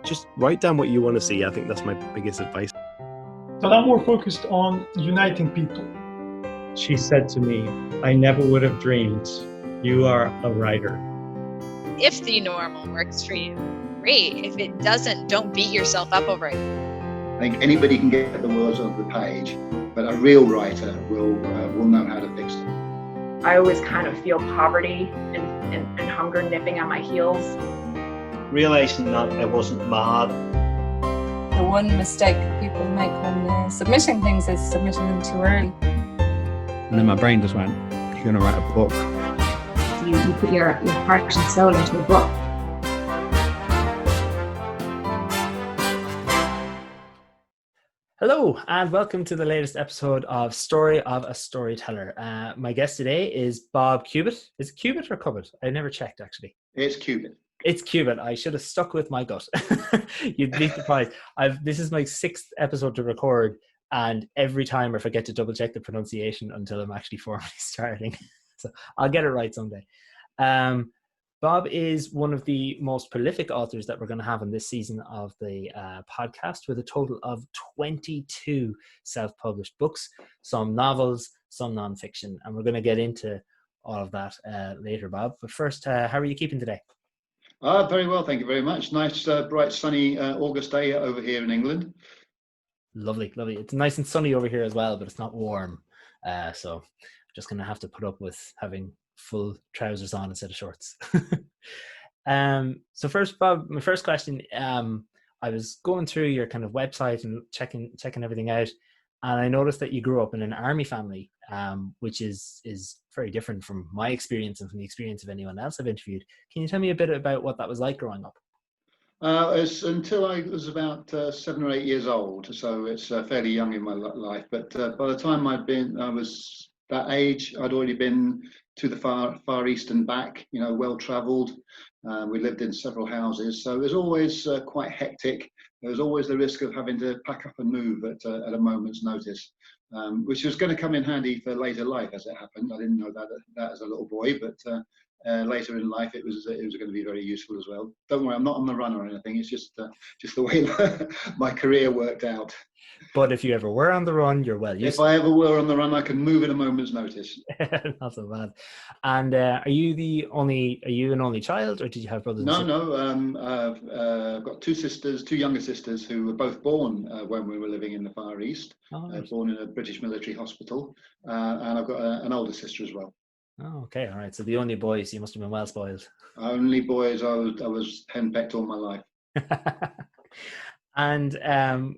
just write down what you want to see. I think that's my biggest advice. But I'm more focused on uniting people. She said to me, I never would have dreamed you are a writer. If the normal works for you, great. If it doesn't, don't beat yourself up over it. I think anybody can get the words on the page, but a real writer will know how to fix it. I always kind of feel poverty and hunger nipping at my heels. Realizing that I wasn't mad. The one mistake people make when they're submitting things is submitting them too early. And then my brain just went, you're going to write a book. You put your heart and soul into a book. Hello, and welcome to the latest episode of Story of a Storyteller. My guest today is Bob Cubitt. Is it Cubitt or Cubitt? I never checked, actually. It's Cubitt. It's Cubitt. I should have stuck with my gut. You'd be surprised. This is my sixth episode to record, and every time I forget to double check the pronunciation until I'm actually formally starting. So I'll get it right someday. Bob is one of the most prolific authors that we're going to have in this season of the podcast, with a total of 22 self-published books, some novels, some non-fiction. And we're going to get into all of that later, Bob. But first, how are you keeping today? Very well, thank you very much. Nice, bright, sunny August day over here in England. Lovely, lovely. It's nice and sunny over here as well, but it's not warm. So I'm just going to have to put up with having full trousers on instead of shorts. So first, Bob, my first question, I was going through your kind of website and checking everything out, and I noticed that you grew up in an army family, which is very different from my experience and from the experience of anyone else I've interviewed. Can you tell me a bit about what that was like growing up? Until I was about 7 or 8 years old, so it's fairly young in my life. But by the time I was that age, I'd already been to the far east and back. Well travelled. We lived in several houses, so it was always quite hectic. There was always the risk of having to pack up and move at a moment's notice, which was going to come in handy for later life, as it happened. I didn't know that as a little boy, but later in life it was going to be very useful as well. Don't worry, I'm not on the run or anything. It's just the way my career worked out. But if you ever were on the run, you're well used. If I ever were on the run, I can move at a moment's notice. Not so bad. And are you an only child, or did you have brothers? No. I've got two younger sisters who were both born when we were living in the Far East. Oh, nice. Born in a British military hospital, and I've got an older sister as well. Oh, okay, all right. So the only boys, you must have been well spoiled. Only boys. I was henpecked all my life. And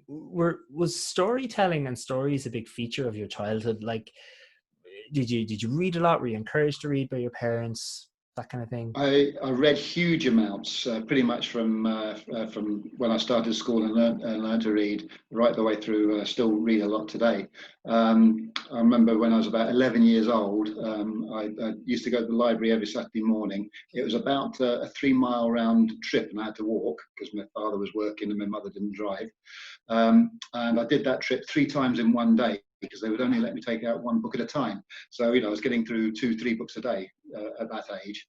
was storytelling and stories a big feature of your childhood? Like, did you read a lot? Were you encouraged to read by your parents? That kind of thing. I read huge amounts, pretty much from when I started school and learned to read right the way through. I still read a lot today. I remember when I was about 11 years old, I used to go to the library every Saturday morning. It was about a 3-mile round trip, and I had to walk because my father was working and my mother didn't drive. And I did that trip 3 times in one day, because they would only let me take out one book at a time. So, I was getting through 2-3 books a day at that age.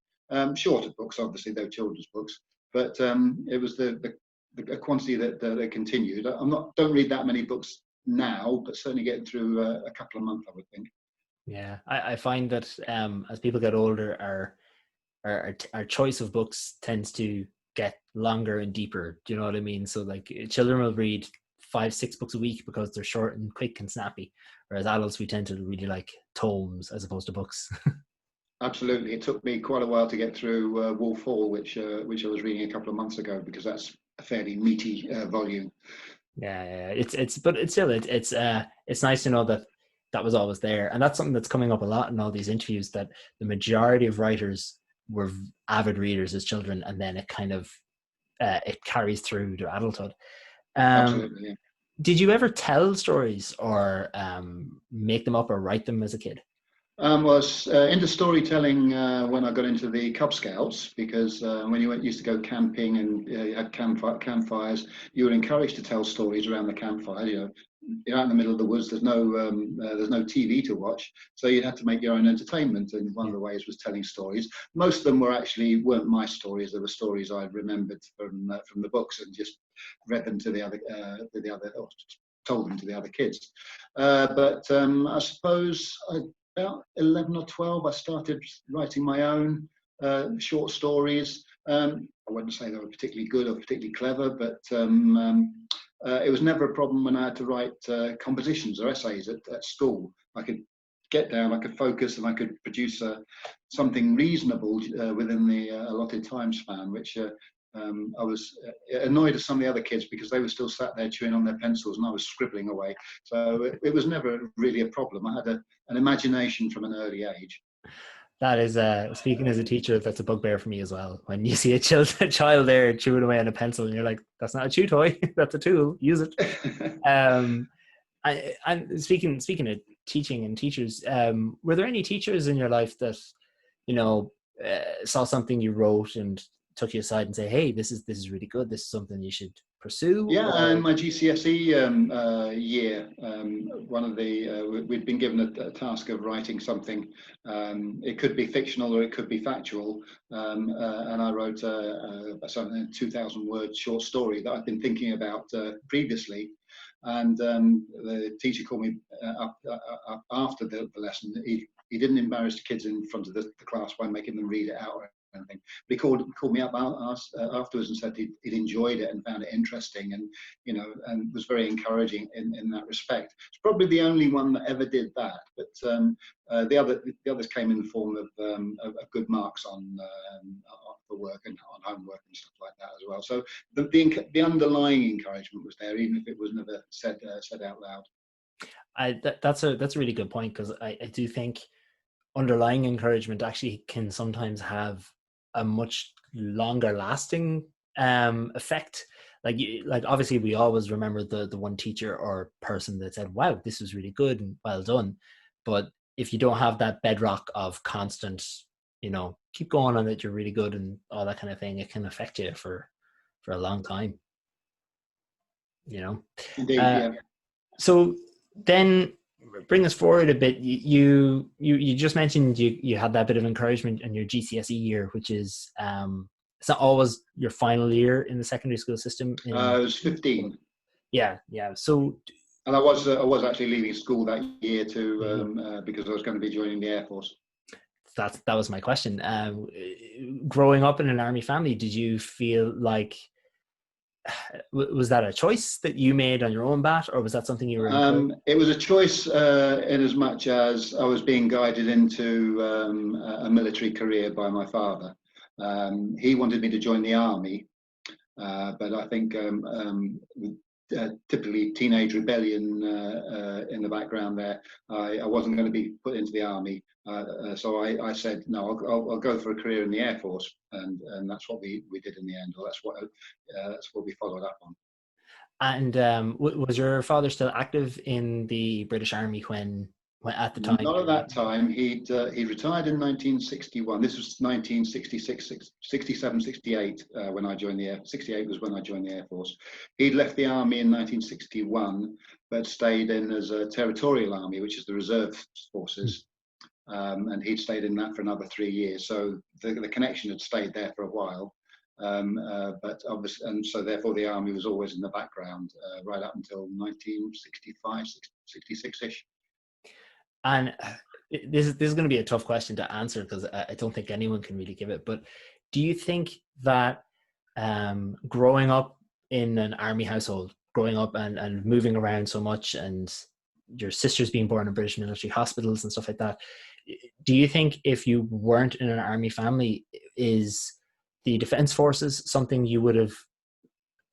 Shorter books, obviously, they're children's books, but it was the quantity that they continued. Don't read that many books now, but certainly getting through a couple of months, I would think. Yeah, I find that as people get older, our choice of books tends to get longer and deeper. Do you know what I mean? So, like, children will read 5-6 books a week because they're short and quick and snappy, whereas adults, we tend to really like tomes as opposed to books. Absolutely. It took me quite a while to get through Wolf Hall, which I was reading a couple of months ago, because that's a fairly meaty volume. Yeah. It's nice to know that was always there, and that's something that's coming up a lot in all these interviews, that the majority of writers were avid readers as children, and then it kind of it carries through to adulthood. Absolutely. Yeah. Did you ever tell stories or make them up or write them as a kid? I was into storytelling when I got into the Cub Scouts, because when you used to go camping and you had campfires, you were encouraged to tell stories around the campfire. you're out in the middle of the woods. There's no TV to watch, so you had to make your own entertainment. And one of the ways was telling stories. Most of them weren't my stories. They were stories I remembered from the books and just read them to the other or told them to the other kids. But I suppose about 11 or 12, I started writing my own short stories. I wouldn't say they were particularly good or particularly clever, but it was never a problem when I had to write compositions or essays at school. I could get down, I could focus, and I could produce something reasonable within the allotted time span, which I was annoyed at some of the other kids because they were still sat there chewing on their pencils and I was scribbling away. So it was never really a problem. I had an imagination from an early age. That is, speaking as a teacher, that's a bugbear for me as well. When you see a child there chewing away on a pencil and you're like, that's not a chew toy, that's a tool, use it. And speaking of teaching and teachers, were there any teachers in your life that, saw something you wrote and took you aside and say, hey, this is really good, this is something you should pursue? Yeah, in my GCSE year, one of the we'd been given a task of writing something. It could be fictional or it could be factual, and I wrote a 2,000-word short story that I'd been thinking about previously. And the teacher called me up after the lesson. He didn't embarrass the kids in front of the class by making them read it out or anything. But he called me up afterwards and said he'd enjoyed it and found it interesting, and and was very encouraging in that respect. It's probably the only one that ever did that. But the others came in the form of good marks on for work and on homework and stuff like that as well. So the underlying encouragement was there, even if it was never said out loud. That's a really good point, because I do think underlying encouragement actually can sometimes have a much longer lasting effect. Like obviously we always remember the one teacher or person that said, wow, this was really good and well done. But if you don't have that bedrock of constant, keep going on it, you're really good and all that kind of thing, it can affect you for a long time. Indeed, yeah. So then bring us forward a bit. You just mentioned you had that bit of encouragement in your GCSE year, which is it's not always your final year in the secondary school system. I was 15. Yeah. So, and I was actually leaving school that year too, because I was going to be joining the Air Force. That was my question. Growing up in an army family, did you feel like, was that a choice that you made on your own bat, or was that something you were it was a choice in as much as I was being guided into a military career by my father. He wanted me to join the army, but I think typically teenage rebellion in the background there, I wasn't going to be put into the army. So I said, no, I'll go for a career in the Air Force, and that's what we did in the end, or that's what we followed up on. And was your father still active in the British Army when at the time? Not at that time. He retired in 1961. This was 1966, 67, 68 when I joined the Air. 68 was when I joined the Air Force. He'd left the army in 1961, but stayed in as a territorial army, which is the reserve forces. And he'd stayed in that for another 3 years. So the connection had stayed there for a while. But obviously, and so therefore the army was always in the background right up until 1965, 66-ish. And this is going to be a tough question to answer, because I don't think anyone can really give it. But do you think that growing up in an army household, growing up and moving around so much, and your sisters being born in British military hospitals and stuff like that, do you think if you weren't in an army family, is the Defence Forces something you would have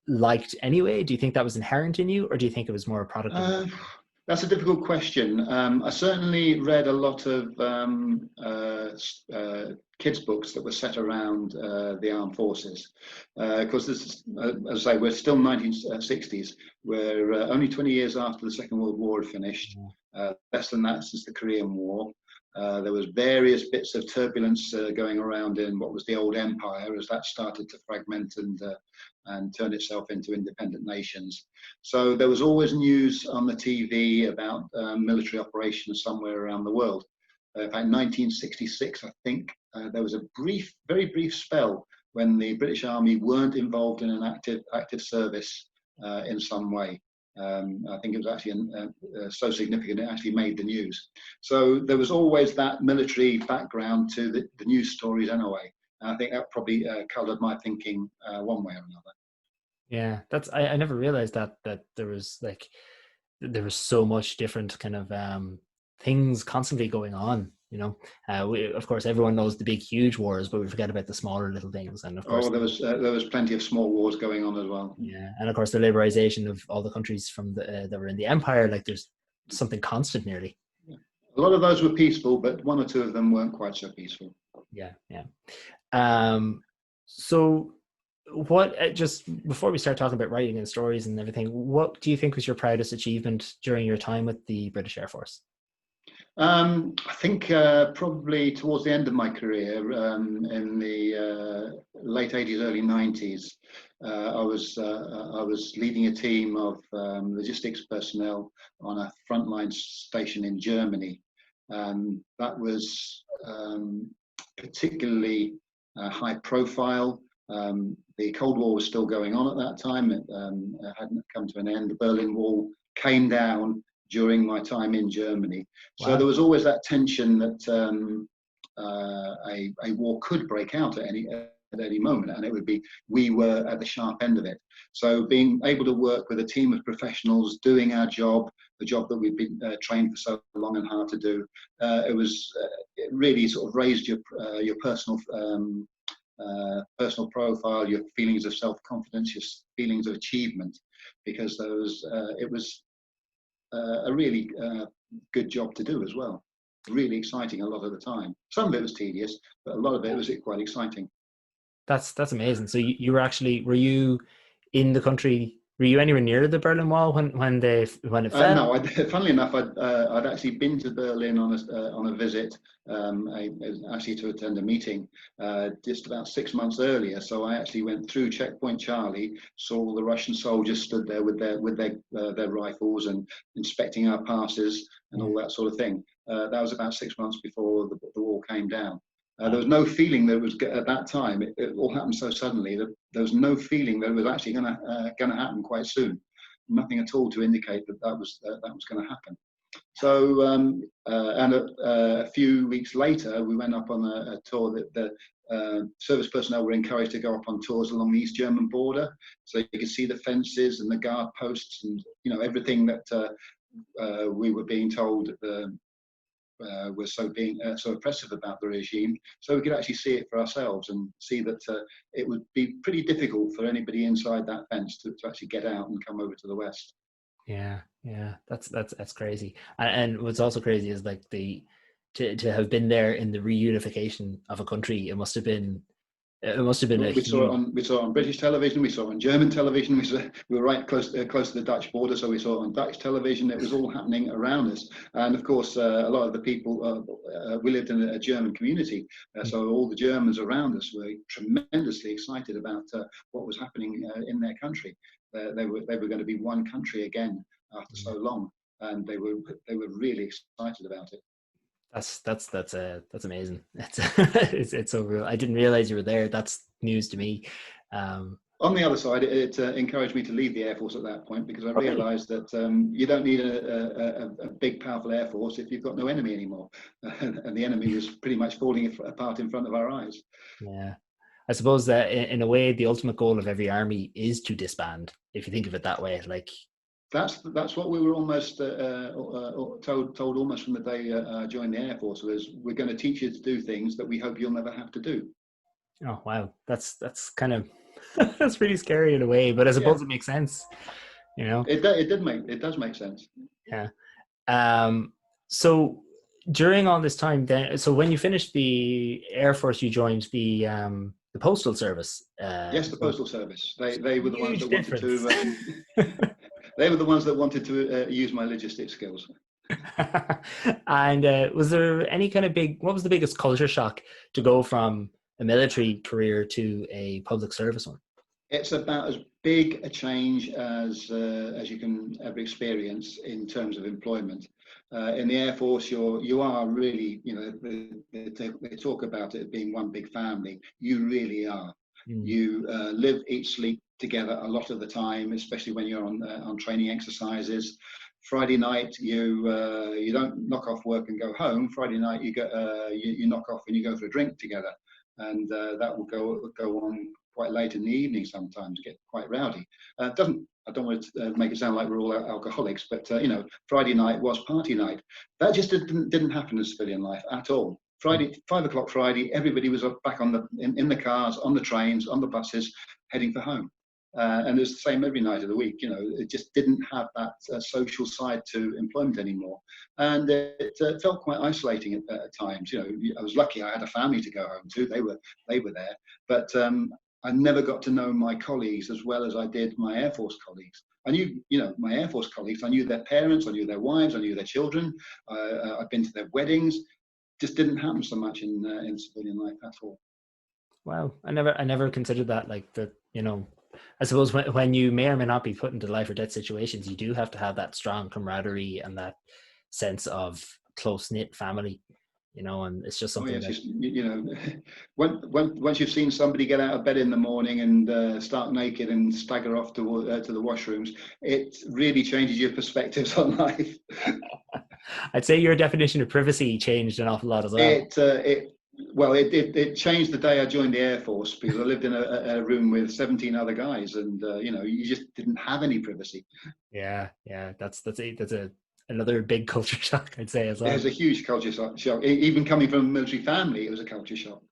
liked anyway? Do you think that was inherent in you, or do you think it was more a product of That's a difficult question. I certainly read a lot of kids' books that were set around the armed forces. Because this is, as I say, we're still 1960s. We're only 20 years after the Second World War had finished. Less than that since the Korean War. There was various bits of turbulence going around in what was the old empire as that started to fragment and turn itself into independent nations. So there was always news on the TV about military operations somewhere around the world. In fact, 1966, I think, there was a very brief spell when the British Army weren't involved in an active service in some way. I think it was actually so significant it actually made the news. So there was always that military background to the news stories anyway. And I think that probably coloured my thinking one way or another. Yeah, that's I never realized that there was so much different kind of things constantly going on. You know, of course, everyone knows the big, huge wars, but we forget about the smaller little things. And of course, there was plenty of small wars going on as well. Yeah, and of course, the liberalization of all the countries from that were in the empire. Like, there's something constant nearly. A lot of those were peaceful, but one or two of them weren't quite so peaceful. Yeah. So, what? Just before we start talking about writing and stories and everything, what do you think was your proudest achievement during your time with the British Air Force? I think probably towards the end of my career, in the late 80s, early 90s, I was leading a team of logistics personnel on a frontline station in Germany. That was particularly high profile. The Cold War was still going on at that time. It hadn't come to an end. The Berlin Wall came down during my time in Germany. So Wow. there was always that tension that a war could break out at any moment, and it would be, we were at the sharp end of it. So being able to work with a team of professionals doing our job, the job that we've been trained for so long and hard to do, it really sort of raised your personal profile, your feelings of self-confidence, your feelings of achievement, because it was a really good job to do as well. Really exciting a lot of the time. Some of it was tedious, but a lot of it was quite exciting. That's amazing. So were you in the country? Were you anywhere near the Berlin Wall when it fell? No, funnily enough, I'd actually been to Berlin on a visit, actually to attend a meeting just about 6 months earlier. So I actually went through Checkpoint Charlie, saw the Russian soldiers stood there with their rifles and inspecting our passes and all that sort of thing. That was about 6 months before the wall came down. There was no feeling that it was at that time. It all happened so suddenly that there was no feeling that it was actually going to happen quite soon. Nothing at all to indicate that was going to happen. So, a few weeks later, we went up on a tour that the service personnel were encouraged to go up on tours along the East German border, so you could see the fences and the guard posts and everything that we were being told was so oppressive about the regime, so we could actually see it for ourselves and see that it would be pretty difficult for anybody inside that fence to actually get out and come over to the west. Yeah, that's crazy. And what's also crazy is like to have been there in the reunification of a country. It must have been we saw it on British television, we saw it on German television, we were right close to the Dutch border, so we saw it on Dutch television. It was all happening around us. And of course, a lot of the people, we lived in a German community, so all the Germans around us were tremendously excited about what was happening in their country. They were going to be one country again after so long, and they were really excited about it. That's amazing. It's so real. I didn't realize you were there. That's news to me. On the other side, it encouraged me to leave the Air Force at that point, because I realized that you don't need a big, powerful Air Force if you've got no enemy anymore. And the enemy was pretty much falling apart in front of our eyes. Yeah. I suppose that in a way, the ultimate goal of every army is to disband, if you think of it that way. Like, that's what we were almost told almost from the day I joined the Air Force, was we're going to teach you to do things that we hope you'll never have to do. Oh wow, that's kind of that's pretty scary in a way, but I suppose it makes sense. It does make sense. Yeah. So during all this time, then, so when you finished the Air Force, you joined the Postal Service. Yes, the Postal Service. They were the ones that difference. wanted to. They were the ones that wanted to use my logistics skills. And was there any kind of what was the biggest culture shock to go from a military career to a public service one? It's about as big a change as you can ever experience in terms of employment. In the Air Force, you are really, you know, they talk about it being one big family. You really are. You live, eat, sleep together a lot of the time, especially when you're on training exercises. Friday night, you don't knock off work and go home. Friday night, you knock off and you go for a drink together, and that will go on quite late in the evening. Sometimes get quite rowdy. I don't want to make it sound like we're all alcoholics, but you know, Friday night was party night. That just didn't happen in civilian life at all. Friday, 5 o'clock Friday, everybody was back in the cars, on the trains, on the buses, heading for home. And it was the same every night of the week. You know, it just didn't have that social side to employment anymore, and it felt quite isolating at times. You know, I was lucky; I had a family to go home to. They were there, but I never got to know my colleagues as well as I did my Air Force colleagues. I knew, you know, my Air Force colleagues. I knew their parents. I knew their wives. I knew their children. I'd been to their weddings. Just didn't happen so much in civilian life at all. Wow, I never considered that. Like that, you know. I suppose when you may or may not be put into life or death situations, you do have to have that strong camaraderie and that sense of close-knit family, you know, and it's just something you know, once you've seen somebody get out of bed in the morning and start naked and stagger off to the washrooms, it really changes your perspectives on life. I'd say your definition of privacy changed an awful lot as well. It changed the day I joined the Air Force, because I lived in a room with 17 other guys, and you know, you just didn't have any privacy. Yeah, that's another big culture shock, I'd say, as well. It was a huge culture shock. Even coming from a military family, it was a culture shock.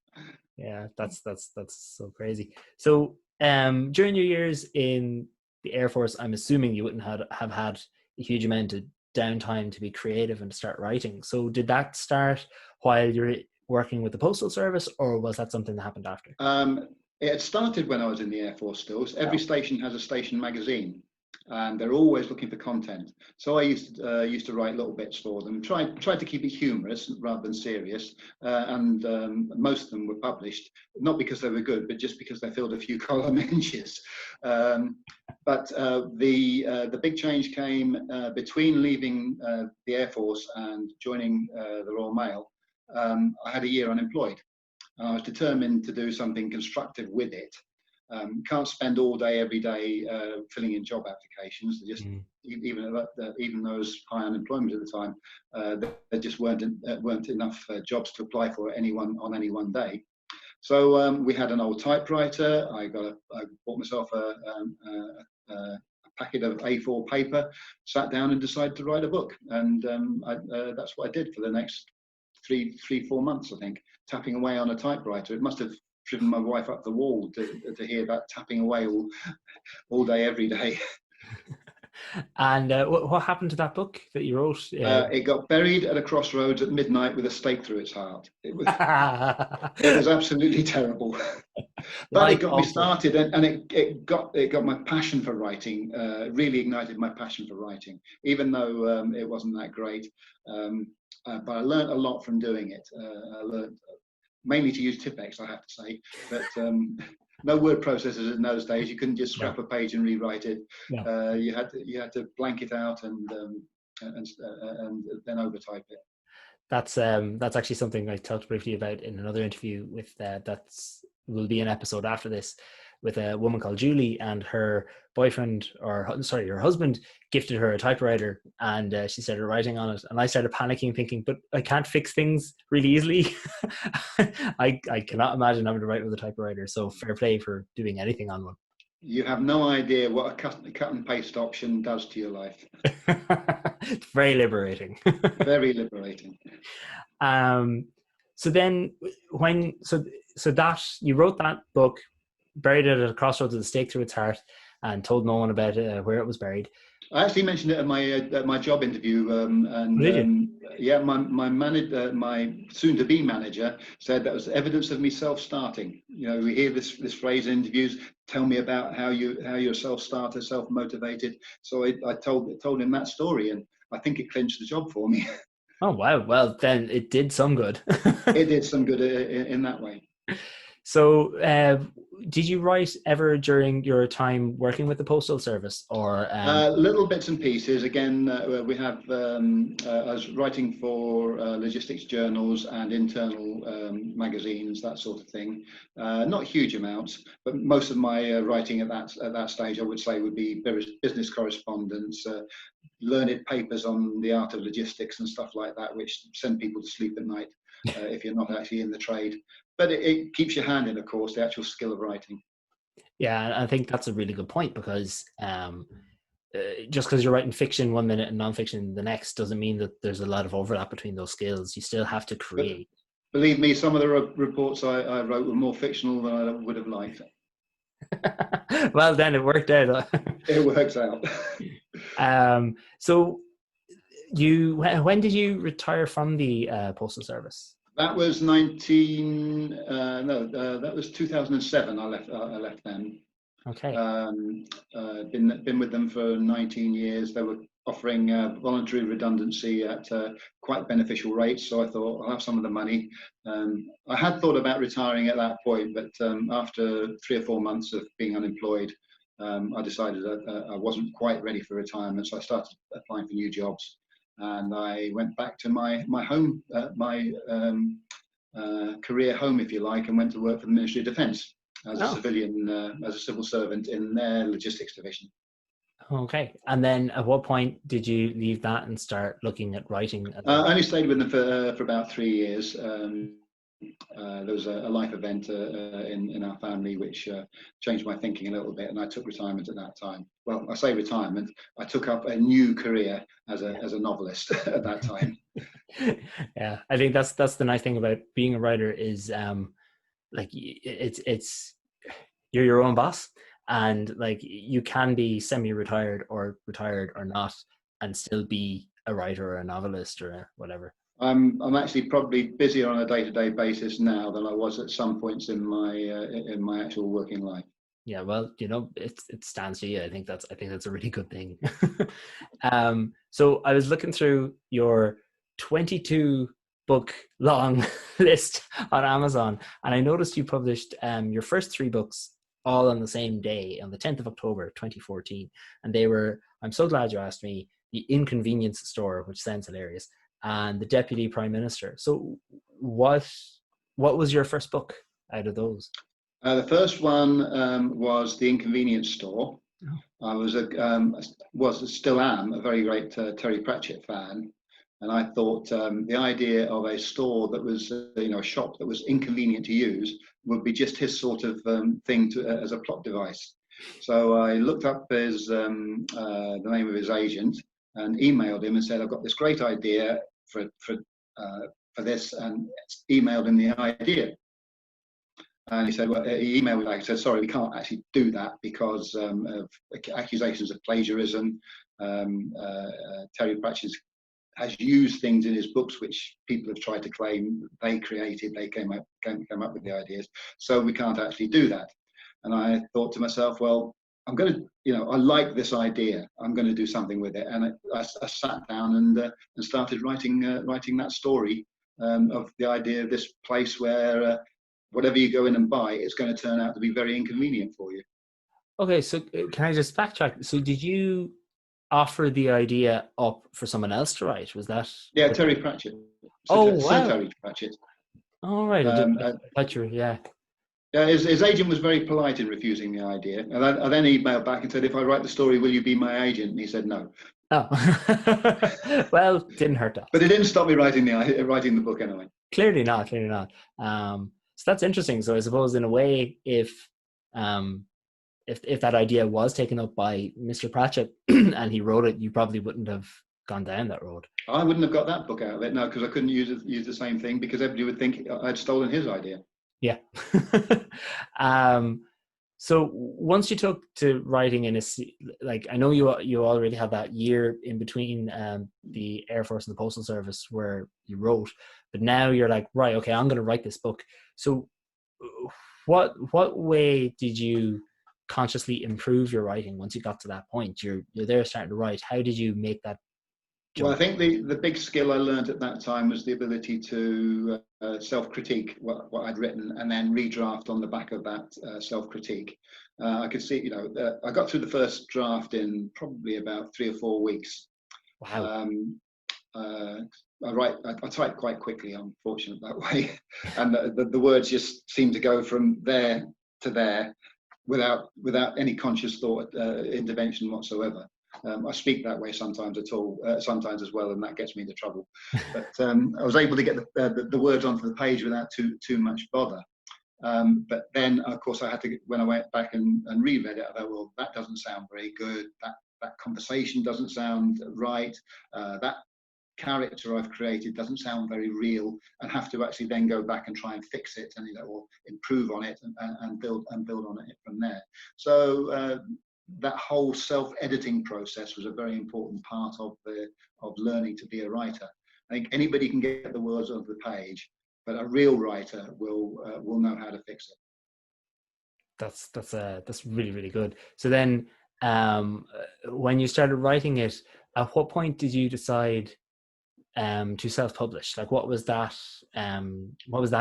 Yeah, that's so crazy. So, during your years in the Air Force, I'm assuming you wouldn't have had a huge amount of downtime to be creative and to start writing. So, did that start while you're working with the Postal Service, or was that something that happened after? It had started when I was in the Air Force still. Every station has a station magazine, and they're always looking for content. So I used to write little bits for them, tried to keep it humorous rather than serious, and most of them were published, not because they were good, but just because they filled a few column inches. But the big change came between leaving the Air Force and joining the Royal Mail. I had a year unemployed, and I was determined to do something constructive with it. Can't spend all day every day filling in job applications. Just even those high unemployment at the time, there just weren't enough jobs to apply for on any one day. So we had an old typewriter. I bought myself a packet of A4 paper, sat down and decided to write a book, and that's what I did for the next 3-4 months, I think, tapping away on a typewriter. It must have driven my wife up the wall to hear that tapping away all day, every day. And what happened to that book that you wrote? It got buried at a crossroads at midnight with a stake through its heart. It was absolutely terrible. But it got me started, and it got my passion for writing. Really ignited my passion for writing, even though it wasn't that great. But I learned a lot from doing it. I learned mainly to use Tipex, I have to say, but no word processors in those days. You couldn't just scrap a page and rewrite it. You had to blank it out and then overtype it. That's actually something I talked briefly about in another interview with will be an episode after this, with a woman called Julie, and her boyfriend, her husband, gifted her a typewriter, and she started writing on it. And I started panicking, thinking, but I can't fix things really easily. I cannot imagine having to write with a typewriter. So fair play for doing anything on one. You have no idea what a cut and paste option does to your life. It's very liberating. Very liberating. So then, that you wrote that book, buried it at a crossroads with a stake through its heart, and told no one about where it was buried. I actually mentioned it at my job interview, my soon-to-be manager said that was evidence of me self-starting. You know, we hear this phrase in interviews. Tell me about how you're a self-starter, self-motivated. So I told him that story, and I think it clinched the job for me. Oh, wow. Well, then it did some good. It did some good in that way. So, did you write ever during your time working with the Postal Service, or little bits and pieces? Again, we have. I was writing for logistics journals and internal magazines, that sort of thing. Not huge amounts, but most of my writing at that stage, I would say, would be business correspondence, learned papers on the art of logistics and stuff like that, which send people to sleep at night if you're not actually in the trade. But it keeps your hand in, of course, the actual skill of writing. Yeah, I think that's a really good point, because just because you're writing fiction one minute and nonfiction the next doesn't mean that there's a lot of overlap between those skills. You still have to create. But believe me, some of the reports I wrote were more fictional than I would have liked. Well, then it worked out. It works out. So, when did you retire from the Postal Service? That was that was 2007. I left them. Okay. Been with them for 19 years. They were offering voluntary redundancy at quite beneficial rates, so I thought I'll have some of the money. I had thought about retiring at that point, but after 3 or 4 months of being unemployed, I decided I wasn't quite ready for retirement, so I started applying for new jobs. And I went back to my home, career home, if you like, and went to work for the Ministry of Defence as a civilian, as a civil servant in their logistics division. Okay. And then at what point did you leave that and start looking at writing? I only stayed with them for about 3 years. There was a life event in our family which changed my thinking a little bit, and I took retirement at that time. Well, I say retirement, I took up a new career as a novelist at that time. Yeah, I think that's the nice thing about being a writer is like it's you're your own boss, and like you can be semi-retired or retired or not and still be a writer or a novelist or whatever. I'm actually probably busier on a day-to-day basis now than I was at some points in my actual working life. Yeah, well, it stands to you. I think that's a really good thing. So I was looking through your 22 book long list on Amazon, and I noticed you published your first 3 books all on the same day, on the 10th of October 2014, and they were, I'm so glad you asked me, The Inconvenience Store, which sounds hilarious, and The Deputy Prime Minister. So what was your first book out of those? The first one was The Inconvenience Store. Oh. I still am a very great Terry Pratchett fan, and I thought the idea of a store that was a shop that was inconvenient to use would be just his sort of thing as a plot device. So I looked up his the name of his agent and emailed him and said, I've got this great idea for this, and emailed him the idea. And he said, well, he emailed me back and said, sorry, we can't actually do that because of accusations of plagiarism. Terry Pratchett has used things in his books which people have tried to claim they created, they came up with the ideas, so we can't actually do that. And I thought to myself, well, I'm going to, I like this idea. I'm going to do something with it. And I sat down and started writing that story of the idea of this place where whatever you go in and buy, it's going to turn out to be very inconvenient for you. Okay, so can I just backtrack? So did you offer the idea up for someone else to write? Was that? Yeah, Terry Pratchett. Wow. Terry Pratchett. All right. Yeah. Yeah, his agent was very polite in refusing the idea. And I then emailed back and said, if I write the story, will you be my agent? And he said no. Oh. Well, didn't hurt that. But it didn't stop me writing the book anyway. Clearly not. So that's interesting. So I suppose in a way, if that idea was taken up by Mr. Pratchett and he wrote it, you probably wouldn't have gone down that road. I wouldn't have got that book out of it, no, because I couldn't use the same thing because everybody would think I'd stolen his idea. Yeah. So once you took to writing I know you already had that year in between the Air Force and the Postal Service where you wrote, but now you're like, right, okay, I'm going to write this book. So what way did you consciously improve your writing once you got to that point? You're there starting to write. How did you make that Well, I think the big skill I learned at that time was the ability to self-critique what I'd written and then redraft on the back of that self-critique. I could see, I got through the first draft in probably about 3 or 4 weeks. Wow. I type quite quickly. I'm fortunate that way, and the words just seem to go from there to there without any conscious thought intervention whatsoever. I speak that way sometimes sometimes as well, and that gets me into trouble. But I was able to get the words onto the page without too much bother. But then, of course, I had to, when I went back and reread it, I thought, well, that doesn't sound very good. That conversation doesn't sound right. That character I've created doesn't sound very real, and have to actually then go back and try and fix it and or improve on it and build on it from there. So that whole self-editing process was a very important part of learning to be a writer. I think anybody can get the words onto the page, but a real writer will know how to fix it. That's really, really good. So then, when you started writing it, at what point did you decide to self-publish? Like, what was that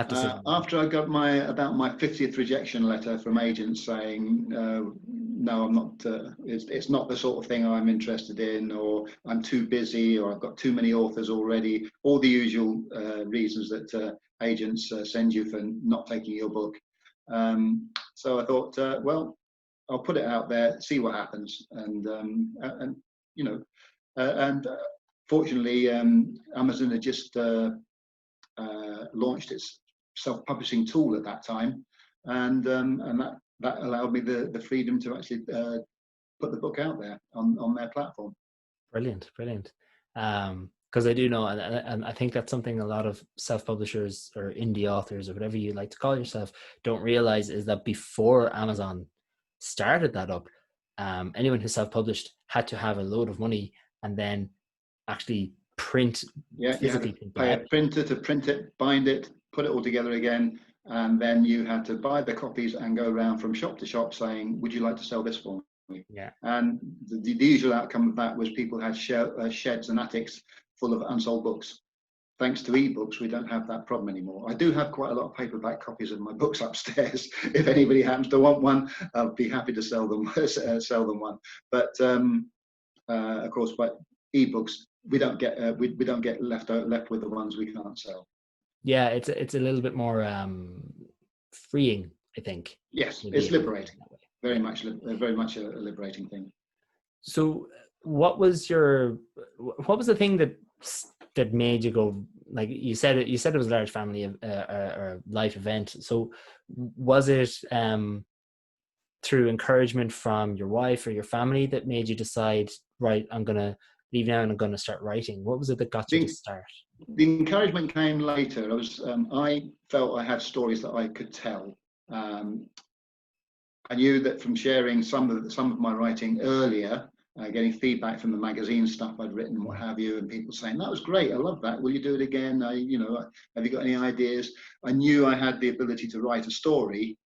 decision? After I got about my 50th rejection letter from agents saying, no, I'm not, it's not the sort of thing I'm interested in, or I'm too busy, or I've got too many authors already, all the usual reasons that agents send you for not taking your book. So I thought, well, I'll put it out there, see what happens. And fortunately, Amazon had just launched its self-publishing tool at that time, and that allowed me the freedom to actually put the book out there on their platform. Brilliant. Because I do know, and I think that's something a lot of self-publishers or indie authors or whatever you like to call yourself don't realize, is that before Amazon started that up, anyone who self-published had to have a load of money and then actually print. Yeah, you had to pay a printer to print it, bind it, put it all together again, and then you had to buy the copies and go around from shop to shop saying, would you like to sell this for me? Yeah. And the usual outcome of that was people had sheds and attics full of unsold books. Thanks to ebooks, we don't have that problem anymore. I do have quite a lot of paperback copies of my books upstairs. If anybody happens to want one, I'll be happy to sell them one. But of course, but ebooks, we don't get left with the ones we can't sell. Yeah, it's a little bit more freeing, I think. Yes, it's liberating. Very much a liberating thing. So, what was the thing that made you go, like you said it was a large family or life event? So, was it through encouragement from your wife or your family that made you decide, right, I'm gonna leave now and I'm gonna start writing? What was it that got you to start? The encouragement came later. I felt I had stories that I could tell. I knew that from sharing some of my writing earlier, getting feedback from the magazine stuff I'd written and what have you, and people saying, that was great, I love that, will you do it again? Have you got any ideas? I knew I had the ability to write a story.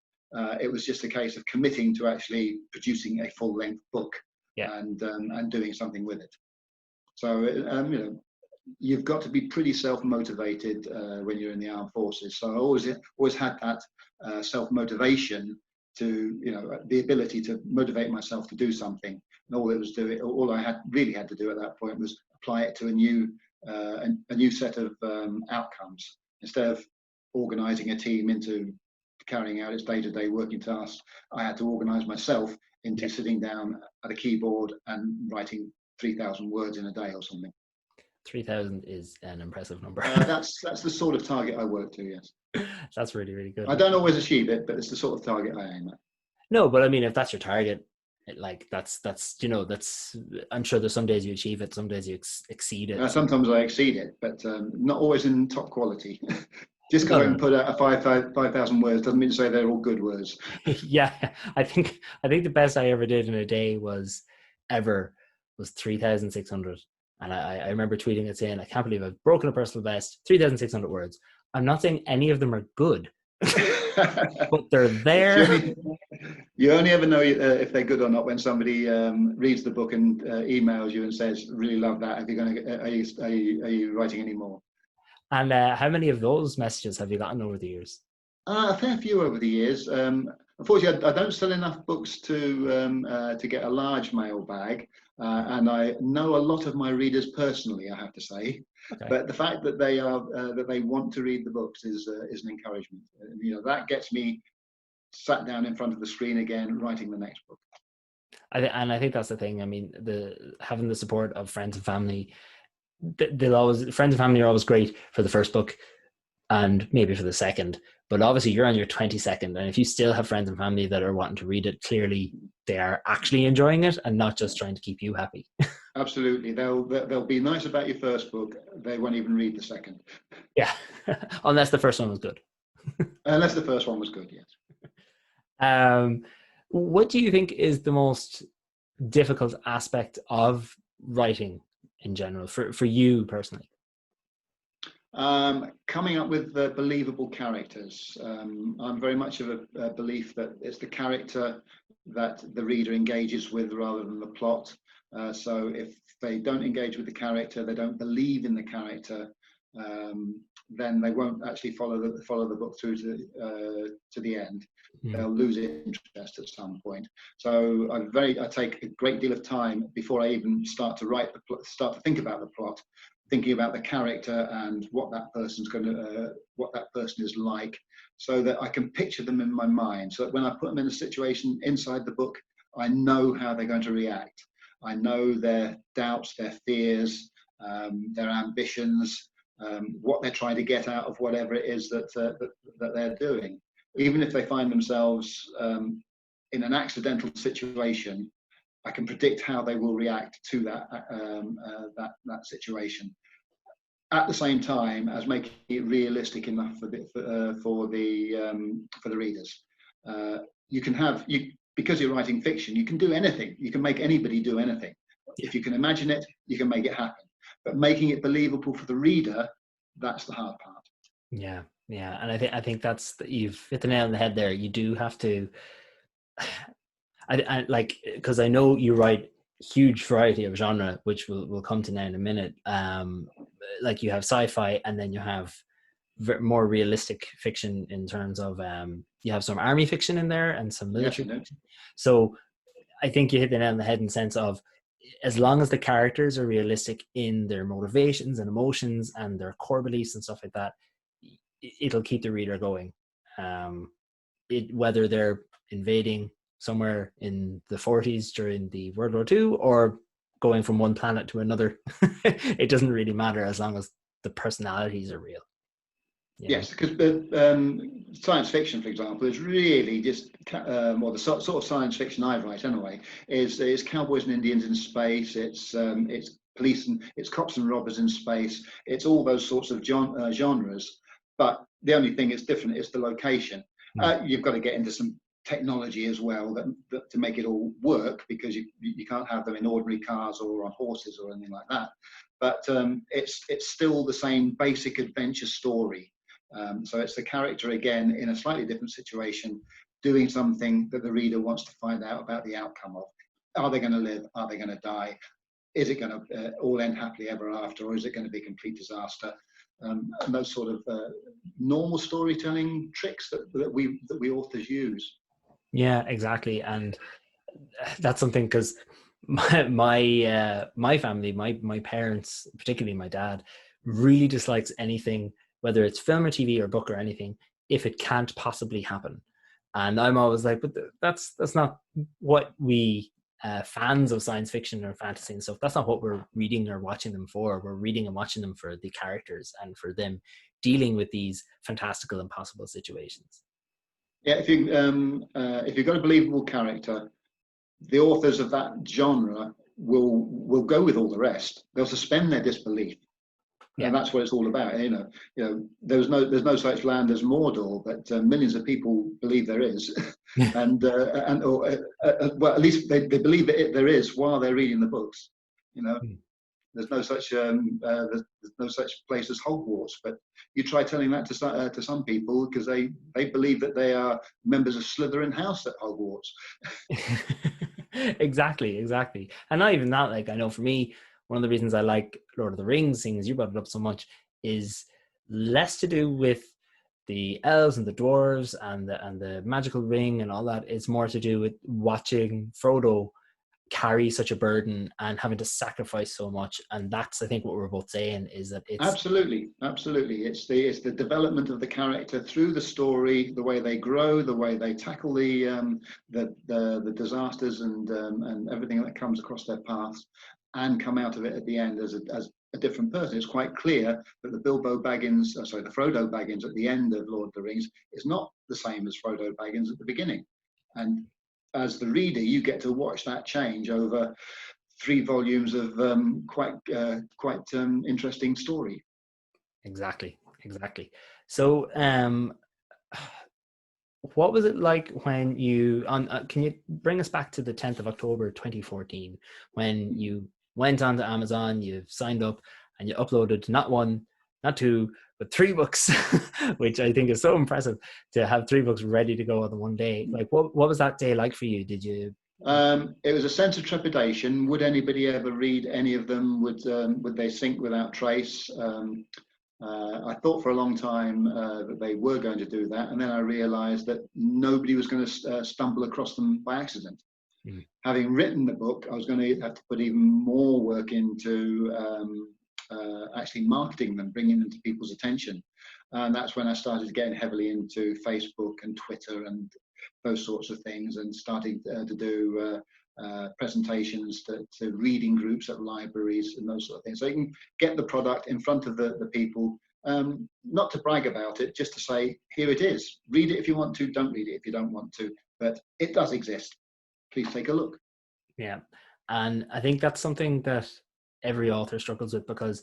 It was just a case of committing to actually producing a full-length book. Yeah. And doing something with it. So, you've got to be pretty self-motivated when you're in the armed forces. So I always had that self-motivation to, the ability to motivate myself to do something. And all I really had to do at that point was apply it to a new set of outcomes. Instead of organising a team into carrying out its day-to-day working tasks, I had to organise myself into sitting down at a keyboard and writing 3,000 words in a day or something. 3,000 is an impressive number. That's the sort of target I work to, yes. That's really, really good. I don't always achieve it, but it's the sort of target I aim at. No, but I mean, if that's your target, that's I'm sure there's some days you achieve it, some days you exceed it. Sometimes I exceed it, but not always in top quality. Just because I can put out a 5,000 words doesn't mean to say they're all good words. Yeah, I think the best I ever did in a day was 3,600. And I remember tweeting it saying, I can't believe I've broken a personal best, 3,600 words. I'm not saying any of them are good, but they're there. You only ever know if they're good or not when somebody reads the book and emails you and says, "Really love that. Are you writing any more?" And how many of those messages have you gotten over the years? A fair few over the years. Unfortunately, I don't sell enough books to get a large mailbag, and I know a lot of my readers personally, I have to say. Okay. But the fact that they want to read the books is an encouragement. That gets me sat down in front of the screen again, writing the next book. And I think that's the thing. I mean, having the support of friends and family. Friends and family are always great for the first book, and maybe for the second. But obviously, you're on your 22nd, and if you still have friends and family that are wanting to read it, clearly they are actually enjoying it and not just trying to keep you happy. Absolutely, they'll be nice about your first book. They won't even read the second. Yeah, unless the first one was good. Unless the first one was good, yes. What do you think is the most difficult aspect of writing in general for you personally? Coming up with believable characters. I'm very much of a belief that it's the character that the reader engages with rather than the plot. So if they don't engage with the character, they don't believe in the character, then they won't actually follow the book through to the end. They'll lose interest at some point. So I take a great deal of time before I even start to think about the plot, thinking about the character and what that person is like, so that I can picture them in my mind. So that when I put them in a situation inside the book, I know how they're going to react. I know their doubts, their fears, their ambitions, what they're trying to get out of whatever it is that they're doing. Even if they find themselves in an accidental situation, I can predict how they will react to that situation. At the same time as making it realistic enough for the readers. Because you're writing fiction, you can do anything. You can make anybody do anything. If you can imagine it, you can make it happen. But making it believable for the reader, that's the hard part. Yeah. Yeah, and I think you've hit the nail on the head there. You do have to, I like, because I know you write huge variety of genre, which we'll come to now in a minute. Like you have sci-fi, and then you have more realistic fiction in terms of you have some army fiction in there and some military fiction. So I think you hit the nail on the head in the sense of, as long as the characters are realistic in their motivations and emotions and their core beliefs and stuff like that, it'll keep the reader going. Whether they're invading somewhere in the 40s during the World War II or going from one planet to another, it doesn't really matter as long as the personalities are real. Yes, because science fiction, for example, is really just, or the sort of science fiction I write anyway, is cowboys and Indians in space. It's police and it's cops and robbers in space. It's all those sorts of genres. But the only thing that's different is the location. You've got to get into some technology as well that to make it all work, because you can't have them in ordinary cars or on horses or anything like that. But it's still the same basic adventure story. So it's the character again in a slightly different situation, doing something that the reader wants to find out about the outcome of. Are they going to live? Are they going to die? Is it going to all end happily ever after, or is it going to be a complete disaster? And those sort of normal storytelling tricks that we authors use. Yeah, exactly, and that's something, because my family, my parents, particularly my dad, really dislikes anything, whether it's film or TV or book or anything, if it can't possibly happen. And I'm always like, but that's not what we fans of science fiction or fantasy and stuff, that's not what we're reading or watching them for. We're reading and watching them for the characters and for them dealing with these fantastical, impossible situations. Yeah, if you've got a believable character, the authors of that genre will go with all the rest. They'll suspend their disbelief. Yeah. And that's what it's all about. You know, there's no such land as Mordor, but millions of people believe there is, well, at least they believe that there is while they're reading the books. You know, There's no such there's no such place as Hogwarts. But you try telling that to some people, because they believe that they are members of Slytherin house at Hogwarts. Exactly. And not even that, like, I know for me, one of the reasons I like Lord of the Rings, seeing as you brought it up so much, is less to do with the elves and the dwarves and the magical ring and all that. It's more to do with watching Frodo carry such a burden and having to sacrifice so much. And that's, I think, what we're both saying, is that it's Absolutely. It's the development of the character through the story, the way they grow, the way they tackle the disasters and everything that comes across their paths, and come out of it at the end as a different person. It's quite clear that the Frodo Baggins at the end of Lord of the Rings is not the same as Frodo Baggins at the beginning. And as the reader, you get to watch that change over 3 volumes of quite interesting story. Exactly. So, what was it like when you can you bring us back to the 10th of October 2014, when you went onto Amazon, you signed up, and you uploaded not 1, not 2, but 3 books, which I think is so impressive, to have 3 books ready to go on the one day. Like, what was that day like for you? Did you? It was a sense of trepidation. Would anybody ever read any of them? Would they sink without trace? I thought for a long time that they were going to do that, and then I realised that nobody was going to stumble across them by accident. Having written the book, I was going to have to put even more work into actually marketing them, bringing them to people's attention. And that's when I started getting heavily into Facebook and Twitter and those sorts of things, and starting to do presentations to reading groups at libraries and those sort of things. So you can get the product in front of the people, not to brag about it, just to say, here it is. Read it if you want to, don't read it if you don't want to, but it does exist. Please take a look. Yeah. And I think that's something that every author struggles with, because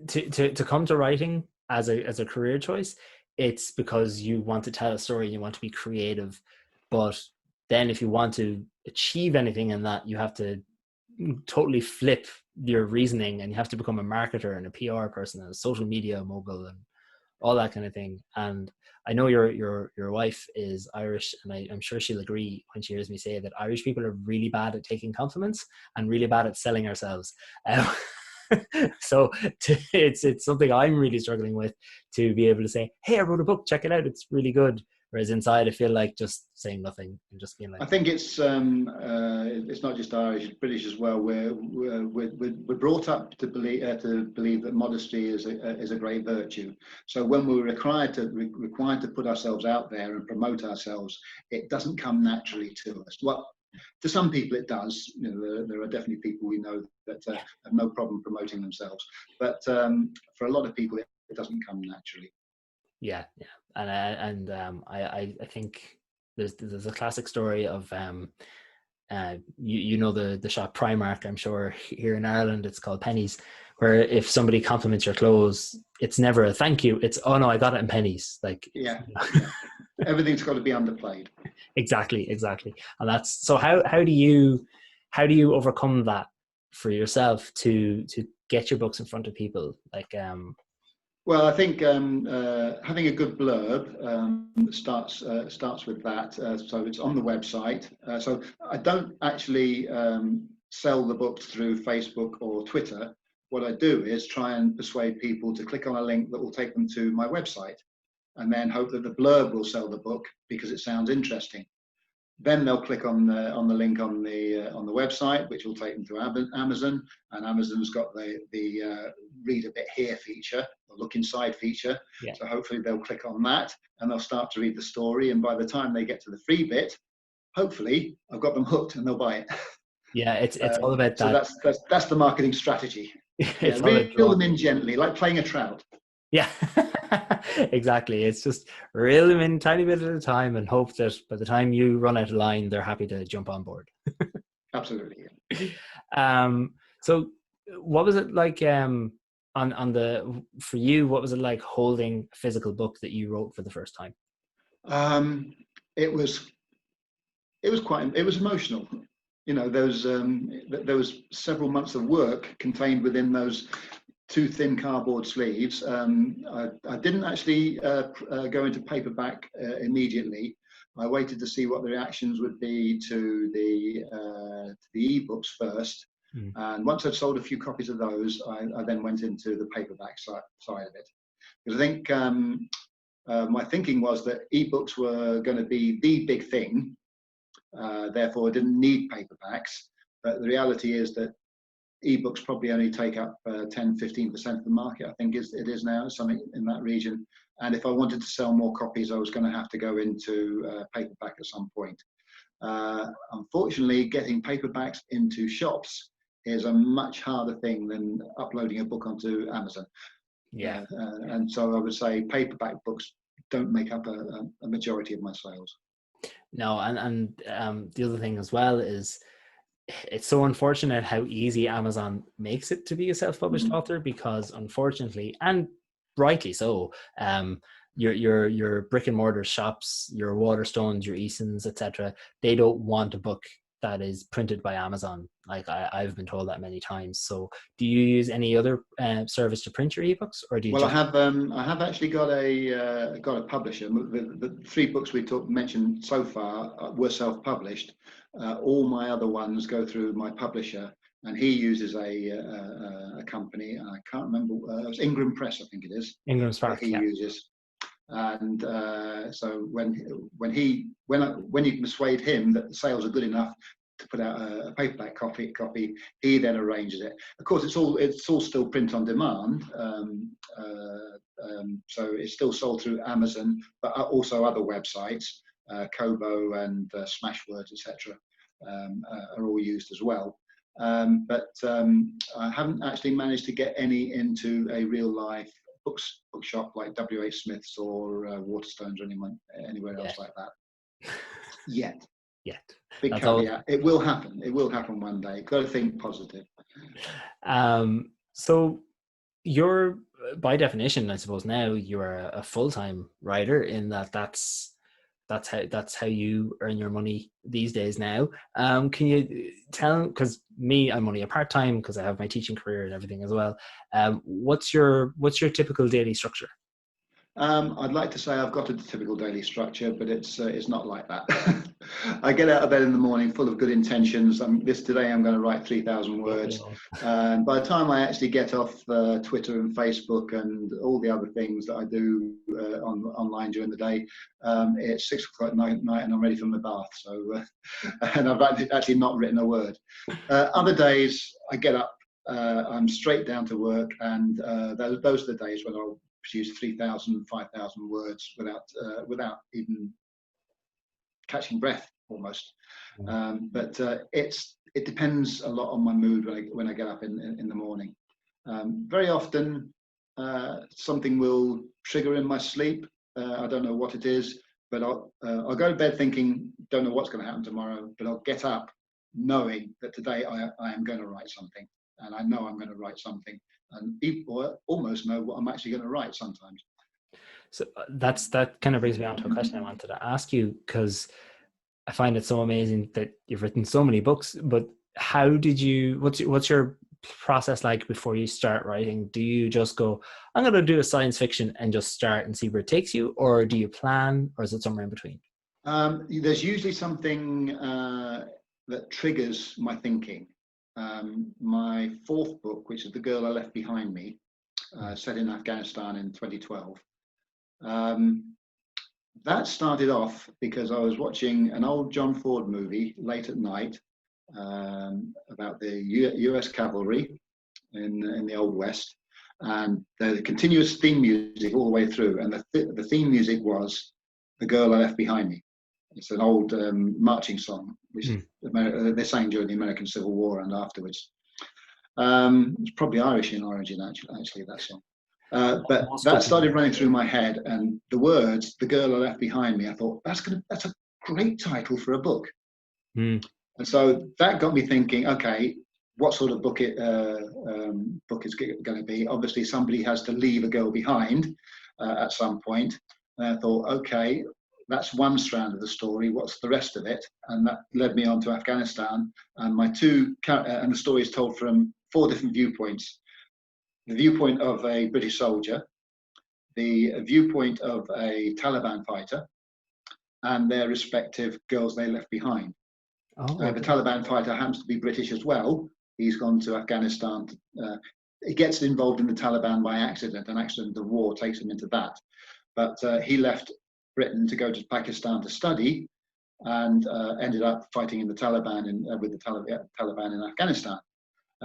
to come to writing as a career choice, it's because you want to tell a story, you want to be creative. But then if you want to achieve anything in that, you have to totally flip your reasoning, and you have to become a marketer and a PR person and a social media mogul and all that kind of thing. And I know your wife is Irish, and I'm sure she'll agree when she hears me say that Irish people are really bad at taking compliments and really bad at selling ourselves. So it's something I'm really struggling with, to be able to say, hey, I wrote a book, check it out, it's really good. Whereas inside, I feel like just saying nothing and just being like. I think it's not just Irish, it's British as well. We're brought up to believe that modesty is a great virtue. So when we're required to put ourselves out there and promote ourselves, it doesn't come naturally to us. Well, to some people it does. You know, there are definitely people we know that have no problem promoting themselves, but for a lot of people, it doesn't come naturally. Yeah. And I think there's a classic story of you know the shop Primark, I'm sure here in Ireland it's called pennies, where if somebody compliments your clothes, it's never a thank you, it's, oh no, I got it in pennies. Like, yeah. Everything's got to be underplayed. Exactly. And that's so how do you overcome that for yourself to get your books in front of people? Like well, I think having a good blurb starts with that. So it's on the website. So I don't actually sell the books through Facebook or Twitter. What I do is try and persuade people to click on a link that will take them to my website, and then hope that the blurb will sell the book because it sounds interesting. Then they'll click on the link on the website, which will take them to Amazon, and Amazon's got the read a bit here feature, or look inside feature. Yeah. So hopefully they'll click on that, and they'll start to read the story. And by the time they get to the free bit, hopefully I've got them hooked and they'll buy it. Yeah, it's all about that. So that's the marketing strategy. It's reel them in gently, like playing a trout. Yeah, exactly. It's just reel them in tiny bit at a time and hope that by the time you run out of line, they're happy to jump on board. Absolutely. Yeah. So what was it like for you, what was it like holding a physical book that you wrote for the first time? It was emotional. there was several months of work contained within those 2 thin cardboard sleeves. I didn't actually go into paperback immediately. I waited to see what the reactions would be to the ebooks first. And once I'd sold a few copies of those, I then went into the paperback side of it. Because I think my thinking was that ebooks were going to be the big thing, therefore I didn't need paperbacks. But the reality is that ebooks probably only take up 10-15% of the market. I think it is now, something in that region. And if I wanted to sell more copies, I was going to have to go into paperback at some point. Unfortunately, getting paperbacks into shops is a much harder thing than uploading a book onto Amazon. Yeah. And so I would say paperback books don't make up a majority of my sales. No, and the other thing as well is it's so unfortunate how easy Amazon makes it to be a self-published author, because unfortunately, and rightly so, your brick and mortar shops, your Waterstones, your Easons, etc., they don't want a book that is printed by Amazon. Like I've been told that many times. So do you use any other service to print your ebooks, or do you? Well, I have actually got a publisher. The 3 books we mentioned so far were self-published. All my other ones go through my publisher, and he uses a company. I can't remember. It was Ingram Press, I think it is. Ingram Spark. He uses. And so when you can persuade him that the sales are good enough to put out a paperback copy, he then arranges it. Of course, it's all still print on demand, so it's still sold through Amazon, but also other websites, Kobo and Smashwords, etc., are all used as well. But I haven't actually managed to get any into a real life bookshop like WH Smith's or Waterstones or anywhere else like that. Yet. Big That's caveat. It will happen. It will happen one day. Got to think positive. So you're, by definition, I suppose now you're a full-time writer, in that's how you earn your money these days now. Can you tell, because I'm only a part-time because I have my teaching career and everything as well. What's your typical daily structure? I'd like to say I've got a typical daily structure, but it's not like that. I get out of bed in the morning full of good intentions. Today I'm going to write 3,000 words. And by the time I actually get off Twitter and Facebook and all the other things that I do online during the day, it's 6 o'clock at night and I'm ready for my bath. So, and I've actually not written a word. Other days I get up, I'm straight down to work, and those are the days when I'll produce 3,000, 5,000 words without even catching breath almost. But it depends a lot on my mood when I get up in the morning. Very often something will trigger in my sleep. I don't know what it is, but I'll go to bed thinking, don't know what's going to happen tomorrow, but I'll get up knowing that today I am going to write something, and I know I'm going to write something. And people almost know what I'm actually going to write sometimes. So that kind of brings me on to a question I wanted to ask you, because I find it so amazing that you've written so many books. But what's your process like before you start writing? Do you just go, I'm going to do a science fiction and just start and see where it takes you, or do you plan, or is it somewhere in between? There's usually something that triggers my thinking. My 4th book, which is The Girl I Left Behind Me, set in Afghanistan in 2012. That started off because I was watching an old John Ford movie late at night about the US cavalry in the Old West, and the continuous theme music all the way through, and the theme music was The Girl I Left Behind Me. It's an old marching song, which they sang during the American Civil War and afterwards. It's probably Irish in origin, actually, that song. But that started running through my head, and the words, "The Girl I Left Behind Me," I thought, that's a great title for a book. And so that got me thinking, okay, what sort of book is going to be? Obviously, somebody has to leave a girl behind at some point. And I thought, okay, that's one strand of the story. What's the rest of it? And that led me on to Afghanistan. And and the story is told from 4 different viewpoints: the viewpoint of a British soldier, the viewpoint of a Taliban fighter, and their respective girls they left behind. The Taliban fighter happens to be British as well. He's gone to Afghanistan. He gets involved in the Taliban by accident. An accident of war takes him into that. But he left Britain to go to Pakistan to study, and ended up fighting in the Taliban with the Taliban in Afghanistan.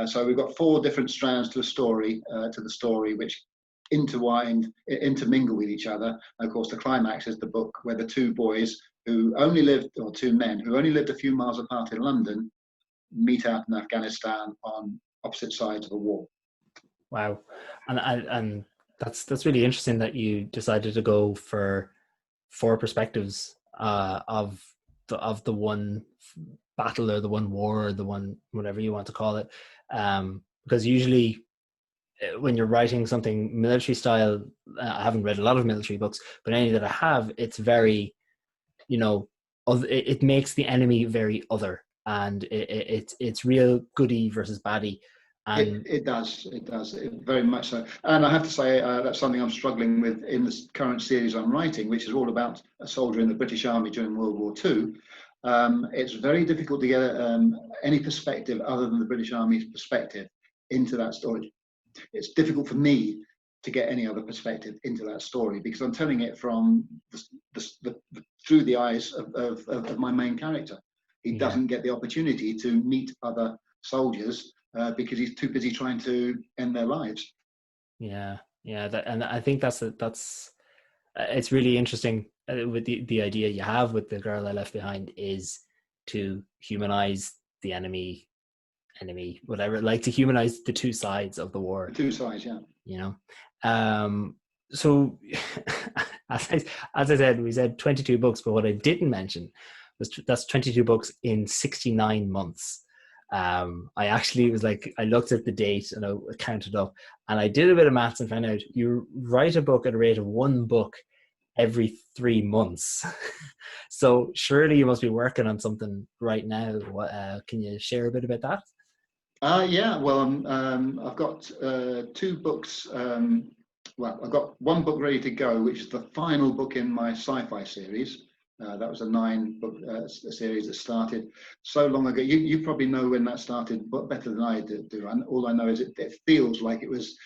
So we've got 4 different strands to the story, which intermingle with each other. And of course, the climax is the book where the 2 boys who only lived, or 2 men who only lived a few miles apart in London, meet out in Afghanistan on opposite sides of a war. Wow, and that's really interesting that you decided to go for 4 perspectives of the one battle, or the one war, or the one whatever you want to call it, because usually when you're writing something military style, I haven't read a lot of military books, but any that I have, it's very, it makes the enemy very other, and it's real goody versus baddie. And it does very much so. And I have to say that's something I'm struggling with in this current series I'm writing, which is all about a soldier in the British Army during World War II. It's very difficult to get any perspective other than the British Army's perspective into that story. It's difficult for me to get any other perspective into that story, because I'm telling it from through the eyes of my main character. He doesn't get the opportunity to meet other soldiers because he's too busy trying to end their lives. And I think that's it's really interesting with the idea you have with The Girl I Left Behind, is to humanize the enemy, whatever, like to humanize the 2 sides of the war. The 2 sides, yeah. So as I said, we said 22 books, but what I didn't mention was that's 22 books in 69 months. I actually was like, I looked at the date and I counted up, and I did a bit of maths and found out you write a book at a rate of 1 book every 3 months. So surely you must be working on something right now. Can you share a bit about that? Well, I've got 2 books. I've got 1 book ready to go, which is the final book in my sci-fi series. That was a 9-book series that started so long ago. You probably know when that started, but better than I do. And all I know is it feels like it was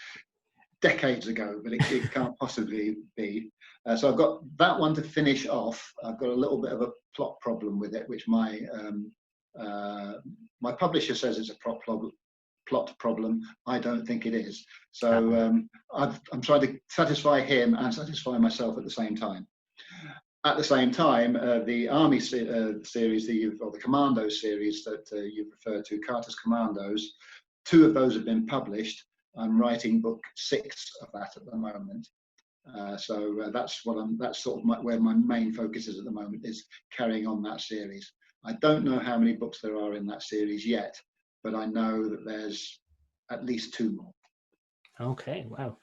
decades ago, but it can't possibly be. So I've got that one to finish off. I've got a little bit of a plot problem with it, which my publisher says it's a plot problem. I don't think it is. So I'm trying to satisfy him and satisfy myself at the same time. At the same time, the Army series, or the Commandos series that you've referred to, Carter's Commandos, 2 of those have been published. I'm writing book 6 of that at the moment. So that's sort of where my main focus is at the moment, is carrying on that series. I don't know how many books there are in that series yet, but I know that there's at least 2 more. Okay, wow.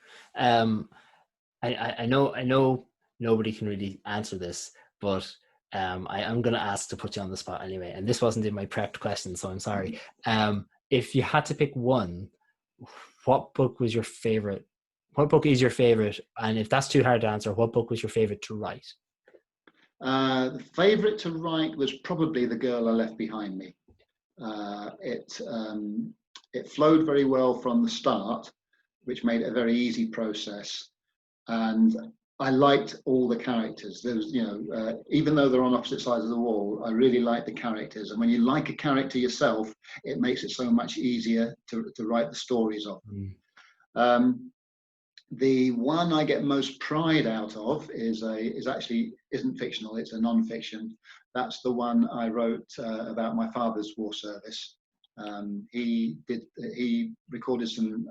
I know nobody can really answer this, but I am going to ask to put you on the spot anyway. And this wasn't in my prepped question, so I'm sorry. If you had to pick one, what book was your favorite? What book is your favorite? And if that's too hard to answer, what book was your favorite to write? The favorite to write was probably The Girl I Left Behind Me. It flowed very well from the start, which made it a very easy process. And I liked all the characters. There was, even though they're on opposite sides of the wall, I really liked the characters. And when you like a character yourself, it makes it so much easier to write the stories of them. The one I get most pride out of isn't fictional. It's a non-fiction. That's the one I wrote about my father's war service. He recorded some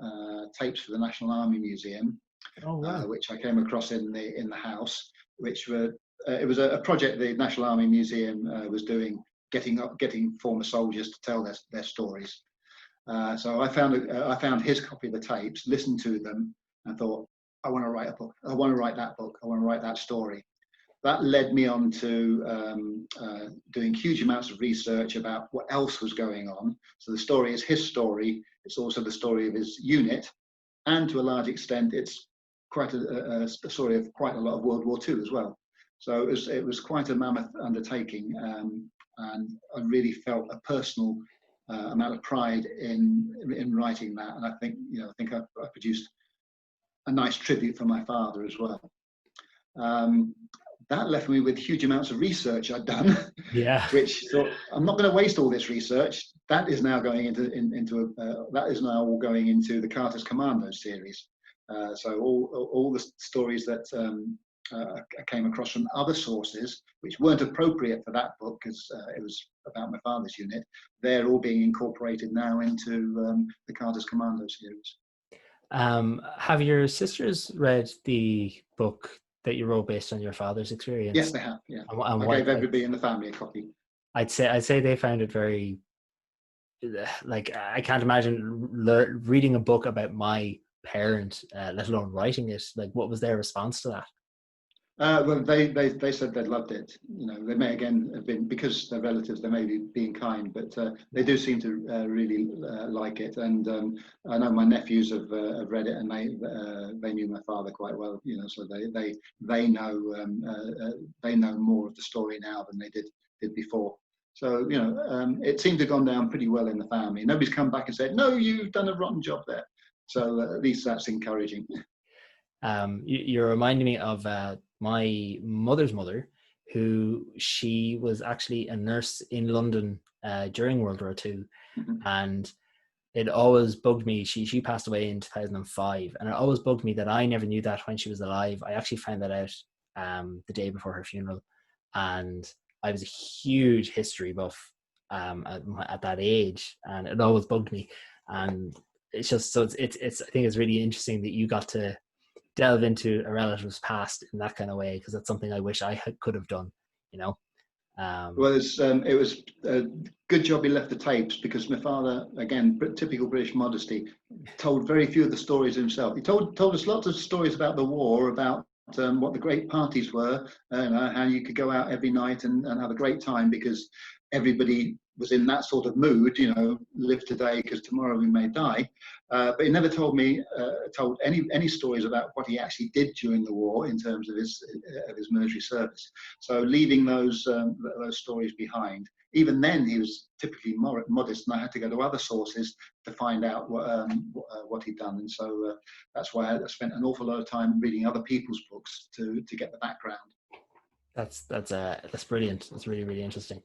tapes for the National Army Museum. Oh, wow. Which I came across in the house, which it was a project the National Army Museum was doing, getting former soldiers to tell their stories. So I found his copy of the tapes, listened to them, and thought, I want to write a book. I want to write that book. I want to write that story. that led me on to doing huge amounts of research about what else was going on. So the story is his story. It's also the story of his unit, and to a large extent, it's quite a story of quite a lot of World War II as well. So it was quite a mammoth undertaking, and I really felt a personal amount of pride in writing that. And I think I produced a nice tribute for my father as well. That left me with huge amounts of research I'd done. Yeah. Which thought, I'm not going to waste all this research. That is now going into all going into the Carter's Commando series. So all the stories that I came across from other sources, which weren't appropriate for that book because it was about my father's unit, they're all being incorporated now into the Carter's Commando series. Have your sisters read the book that you wrote based on your father's experience? Yes, they have. Yeah, and I gave everybody in the family a copy. I'd say they found it very, like, I can't imagine reading a book about my parent, let alone writing it. Like, what was their response to that? Well, they said they loved it. They may again have been, because they're relatives, they may be being kind, but they do seem to really like it. And I know my nephews have read it, and they knew my father quite well. So they know more of the story now than they did before. So it seemed to have gone down pretty well in the family. Nobody's come back and said, "No, you've done a rotten job there." So at least that's encouraging. You're reminding me of my mother's mother, who she was actually a nurse in London during World War II. Mm-hmm. And it always bugged me. She passed away in 2005, and it always bugged me that I never knew that when she was alive. I actually found that out the day before her funeral, and I was a huge history buff at that age, and it always bugged me. And it's just, so it's I think it's really interesting that you got to delve into a relative's past in that kind of way, because that's something I wish I could have done. Well, it was a good job he left the tapes, because my father, again, typical British modesty, told very few of the stories himself. He told us lots of stories about the war, about what the great parties were, how you could go out every night and have a great time, because everybody was in that sort of mood, live today because tomorrow we may die. But he never told any stories about what he actually did during the war in terms of his military service. So leaving those stories behind. Even then, he was typically more modest, and I had to go to other sources to find out what he'd done. And so that's why I spent an awful lot of time reading other people's books to get the background. That's brilliant. That's really, really interesting.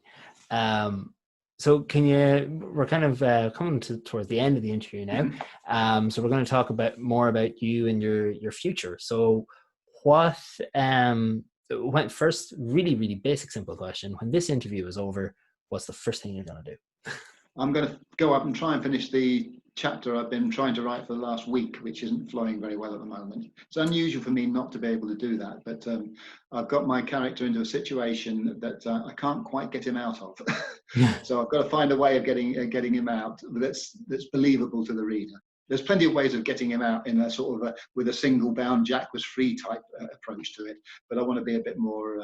So we're kind of coming towards the end of the interview now. Mm-hmm. So we're going to talk more about you and your future. So what, when first, really, really basic, simple question, when this interview is over, what's the first thing you're going to do? I'm going to go up and try and finish the chapter I've been trying to write for the last week, which isn't flowing very well at the moment. It's unusual for me not to be able to do that, but I've got my character into a situation that I can't quite get him out of. So I've got to find a way of getting him out that's believable to the reader. There's plenty of ways of getting him out in a sort of with a single bound Jack was free type approach to it, but I want to be a bit more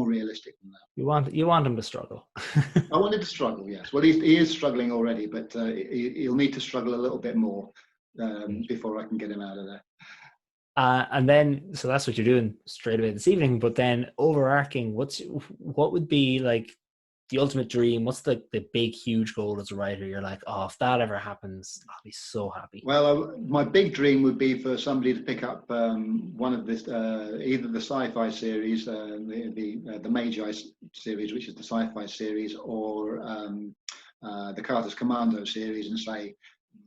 realistic than that. You want him to struggle. I want him to struggle, yes. Well, he is struggling already, but he'll need to struggle a little bit more before I can get him out of there. And then, so that's what you're doing straight away this evening. But then, overarching, what would be like the ultimate dream? What's the big, huge goal as a writer? You're like, oh, if that ever happens, I'll be so happy. Well, my big dream would be for somebody to pick up one of this, either the sci-fi series, the Magi series, which is the sci-fi series, or the Carter's Commando series, and say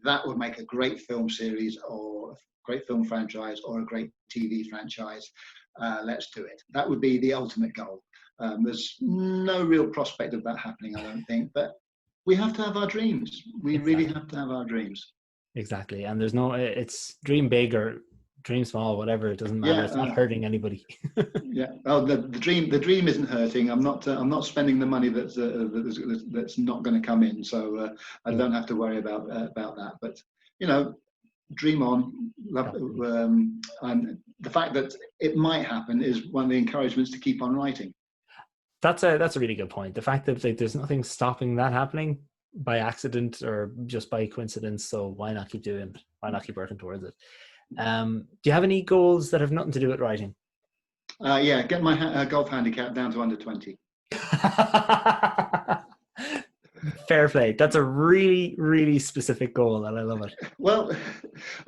that would make a great film series, or a great film franchise, or a great TV franchise. Let's do it. That would be the ultimate goal. There's no real prospect of that happening, I don't think, but we have to have our dreams. We really have to have our dreams. Exactly. And there's it's dream big or dream small, whatever, it doesn't matter. It's not hurting anybody. Yeah. Well, the dream isn't hurting. I'm not spending the money that's not going to come in. So I don't have to worry about that. But, dream on. And the fact that it might happen is one of the encouragements to keep on writing. That's a really good point. The fact that there's nothing stopping that happening by accident or just by coincidence. So why not keep doing it? Why not keep working towards it? Do you have any goals that have nothing to do with writing? Yeah, get my golf handicap down to under 20. Fair play. That's a really, really specific goal, and I love it. Well,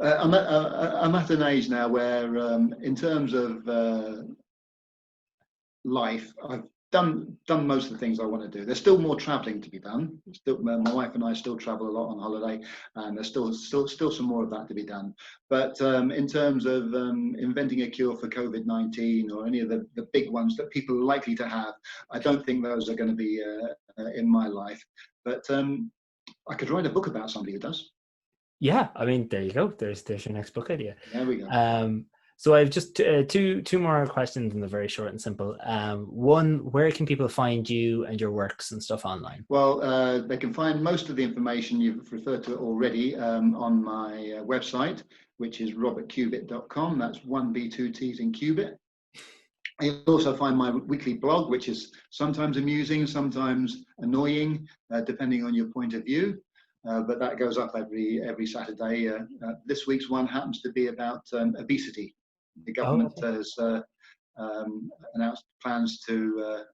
I'm at an age now where, in terms of life, I've done most of the things I want to do. There's still more travelling to be done. My wife and I still travel a lot on holiday, and there's still some more of that to be done. But in terms of inventing a cure for COVID-19 or any of the big ones that people are likely to have, I don't think those are going to be in my life. But I could write a book about somebody who does. Yeah, I mean, there you go. There's your next book idea. There we go. So I've just two more questions, and they're very short and simple. One, where can people find you and your works and stuff online? Well, they can find most of the information, you've referred to it already, on my website, which is robertcubitt.com. That's 1 B 2 T's in Cubitt. You'll also find my weekly blog, which is sometimes amusing, sometimes annoying, depending on your point of view. But that goes up every Saturday. This week's one happens to be about obesity. The government has announced plans to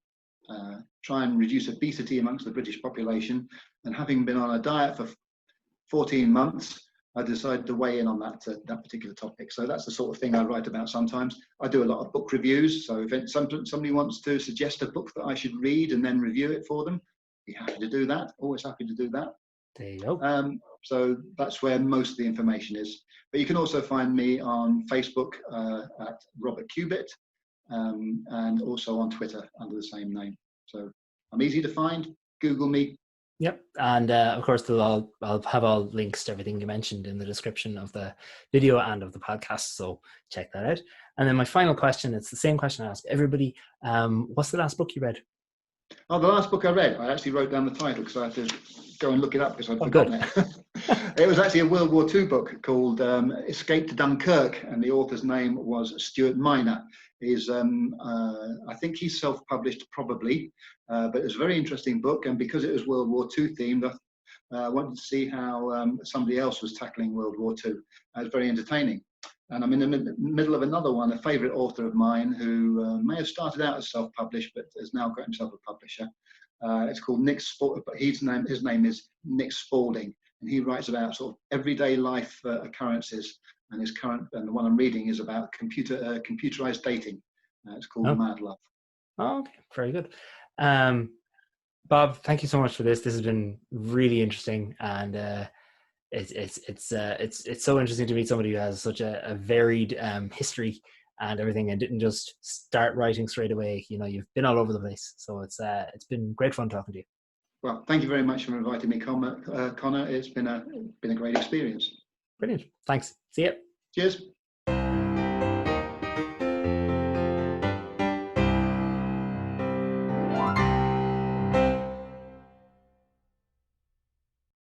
try and reduce obesity amongst the British population. And having been on a diet for 14 months, I decided to weigh in on that particular topic. So that's the sort of thing I write about sometimes. I do a lot of book reviews. So if somebody wants to suggest a book that I should read and then review it for them, I'd be happy to do that. Always happy to do that. There you go. So that's where most of the information is. But you can also find me on Facebook at Robert Cubitt, and also on Twitter under the same name. So I'm easy to find. Google me. Yep. And of course, I'll have all links to everything you mentioned in the description of the video and of the podcast. So check that out. And then my final question, it's the same question I ask everybody. What's the last book you read? Oh, the last book I read, I actually wrote down the title because I had to go and look it up because I'd forgotten it. It was actually a World War II book called Escape to Dunkirk, and the author's name was Stuart Minor. I think he's self-published probably, but it was a very interesting book, and because it was World War II themed, I wanted to see how somebody else was tackling World War II. It was very entertaining. And I'm in the middle of another one, a favourite author of mine who may have started out as self-published, but has now got himself a publisher. It's called Nick Spalding, but his name is Nick Spalding, and he writes about sort of everyday life occurrences. And the one I'm reading is about computerized dating. It's called Mad Love. Oh, okay, very good. Bob, thank you so much for this. This has been really interesting, and it's so interesting to meet somebody who has such a varied history and everything, and didn't just start writing straight away. You know, you've been all over the place, so it's been great fun talking to you. Well, thank you very much for inviting me, Conor. It's been a great experience. Brilliant. Thanks. See ya. Cheers.